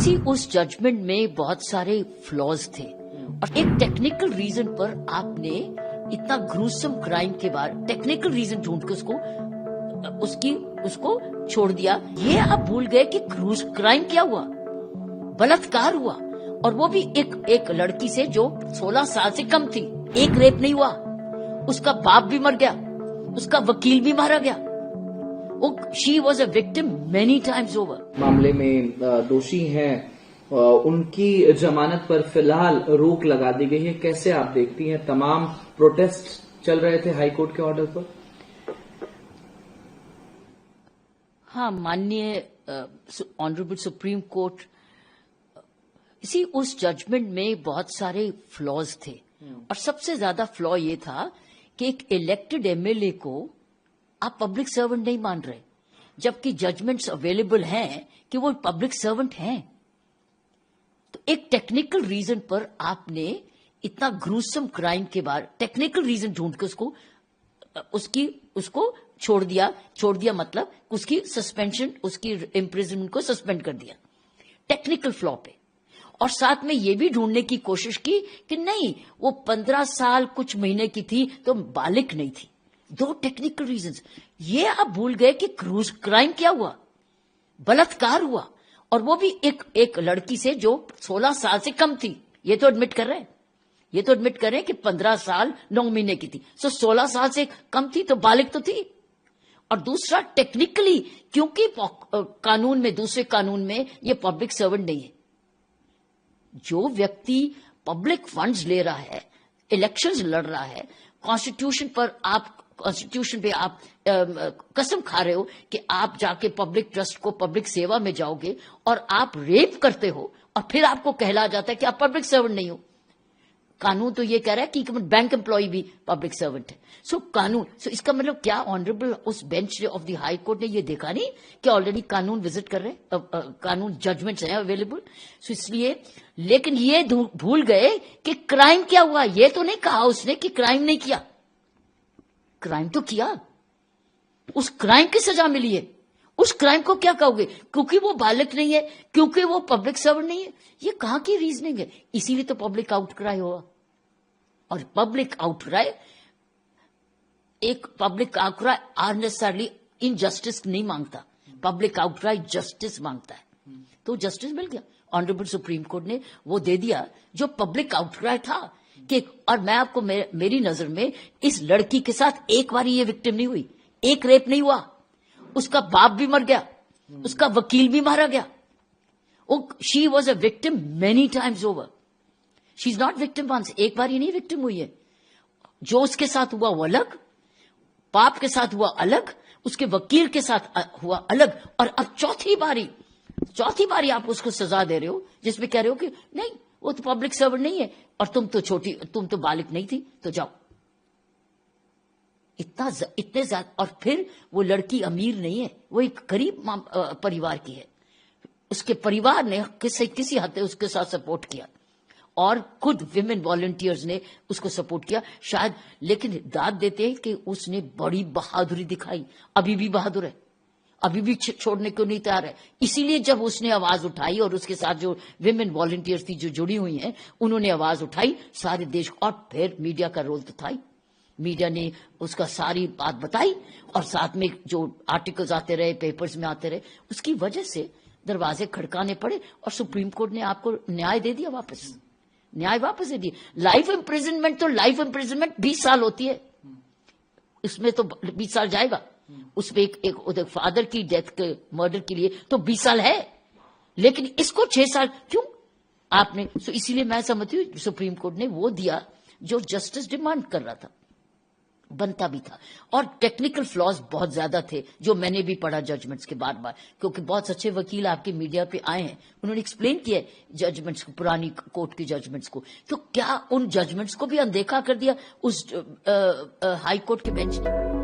इसी उस जजमेंट में बहुत सारे फ्लॉज थे और एक टेक्निकल रीजन पर आपने इतना ग्रूसम क्राइम के बाद टेक्निकल रीजन ढूंढ के उसको छोड़ दिया। ये आप भूल गए कि क्राइम क्या हुआ, बलात्कार हुआ, और वो भी एक लड़की से जो 16 साल से कम थी। एक रेप नहीं हुआ, उसका बाप भी मर गया, उसका वकील भी मारा गया। She was a victim many times over. मामले में दोषी हैं, उनकी जमानत पर फिलहाल रोक लगा दी गई है। कैसे आप देखती हैं, तमाम प्रोटेस्ट चल रहे थे हाई कोर्ट के ऑर्डर पर? हाँ, माननीय ऑनरेबल सुप्रीम कोर्ट, इसी उस जजमेंट में बहुत सारे फ्लॉज थे और सबसे ज्यादा फ्लॉ ये था कि एक इलेक्टेड एमएलए को आप पब्लिक सर्वेंट नहीं मान रहे, जबकि जजमेंट्स अवेलेबल हैं कि वो पब्लिक सर्वेंट हैं। तो एक टेक्निकल रीजन पर आपने इतना ग्रूसम क्राइम के बाद टेक्निकल रीजन ढूंढ के उसको छोड़ दिया मतलब उसकी सस्पेंशन, उसकी इम्प्रिजनमेंट को सस्पेंड कर दिया टेक्निकल फ्लॉ पे। और साथ में ये भी ढूंढने की कोशिश की कि नहीं, वो 15 साल कुछ महीने की थी तो बालिग नहीं थी। दो टेक्निकल रीजंस। ये आप भूल गए कि क्राइम क्या हुआ, बलात्कार हुआ, और वो भी एक लड़की से जो 16 साल से कम थी। ये तो एडमिट कर रहे हैं कि 15 साल 9 महीने की थी, सो 16 साल से कम थी तो बालिग तो थी। और दूसरा, टेक्निकली क्योंकि कानून में, दूसरे कानून में ये पब्लिक सर्वेंट नहीं है। जो व्यक्ति पब्लिक फंड्स ले रहा है, इलेक्शंस लड़ रहा है, कॉन्स्टिट्यूशन पे आप कसम खा रहे हो कि आप जाके पब्लिक ट्रस्ट को, पब्लिक सेवा में जाओगे, और आप रेप करते हो और फिर आपको कहला जाता है कि आप पब्लिक सर्वेंट नहीं हो। कानून तो ये कह रहा है कि बैंक एम्प्लॉय भी पब्लिक सर्वेंट है। सो इसका मतलब क्या, ऑनरेबल उस bench of the high court ने ये देखा नहीं कि ऑलरेडी कानून विजिट कर रहे हैं, कानून जजमेंट्स हैं अवेलेबल। सो इसलिए, लेकिन ये भूल गए कि क्राइम क्या हुआ। ये तो नहीं कहा उसने कि क्राइम नहीं किया, क्राइम तो किया, उस क्राइम की सजा मिली है। उस क्राइम को क्या कहोगे? क्योंकि वो बालिग नहीं है, क्योंकि वो पब्लिक सर्वेंट नहीं है। ये कहां की रीजनिंग है? इसीलिए तो पब्लिक आउटक्राई हुआ। और पब्लिक आउटक्राई अननेसेसरली इनजस्टिस नहीं मांगता, पब्लिक आउटक्राई जस्टिस मांगता है। तो जस्टिस मिल गया। ऑनरेबल सुप्रीम कोर्ट ने वो दे दिया जो पब्लिक आउटक्राई था कि, और मैं आपको, मेरी नजर में इस लड़की के साथ एक बार ये विक्टिम नहीं हुई, एक रेप नहीं हुआ, उसका बाप भी मर गया, उसका वकील भी मारा गया। She was a victim many times over. She is not victim once, एक बार ही नहीं विक्टिम हुई है। जो उसके साथ हुआ वो अलग, बाप के साथ हुआ अलग, उसके वकील के साथ हुआ अलग, और अब चौथी बारी आप उसको सजा दे रहे हो, जिसमें कह रहे हो कि नहीं, वो तो पब्लिक सर्वेंट नहीं है और तुम तो बालिग नहीं थी, तो जाओ। इतने ज्यादा। और फिर वो लड़की अमीर नहीं है, वो एक गरीब परिवार की है। उसके परिवार ने किसी हद तक उसके साथ सपोर्ट किया, और खुद विमेन वॉलंटियर्स ने उसको सपोर्ट किया शायद। लेकिन दाद देते हैं कि उसने बड़ी बहादुरी दिखाई, अभी भी बहादुर है, अभी भी छोड़ने को नहीं तैयार है। इसीलिए जब उसने आवाज उठाई, और उसके साथ जो विमेन वॉलंटियर्स थी जो जुड़ी हुई हैं, उन्होंने आवाज उठाई सारे देश को। और फिर मीडिया का रोल तो था ही, मीडिया ने उसका सारी बात बताई, और साथ में जो आर्टिकल्स आते रहे, पेपर्स में आते रहे, उसकी वजह से दरवाजे खड़काने पड़े, और सुप्रीम कोर्ट ने आपको न्याय दे दिया, न्याय वापस दे दिया। लाइफ इम्प्रिजनमेंट तो लाइफ इम्प्रिजनमेंट 20 साल होती है, इसमें तो 20 साल जाएगा। उसमें एक फादर की डेथ के मर्डर के लिए तो 20 साल है, लेकिन इसको 6 साल क्यों आपने? इसीलिए मैं समझती हूँ सुप्रीम कोर्ट ने वो दिया जो जस्टिस डिमांड कर रहा था, बनता भी था। और टेक्निकल फ्लॉज बहुत ज्यादा थे, जो मैंने भी पढ़ा जजमेंट्स के बार, क्योंकि बहुत अच्छे वकील आपके मीडिया पे आए हैं, उन्होंने एक्सप्लेन किया जजमेंट्स को, पुरानी कोर्ट की जजमेंट्स को। तो क्या उन जजमेंट्स को भी अनदेखा कर दिया उस हाई कोर्ट के बेंच ने?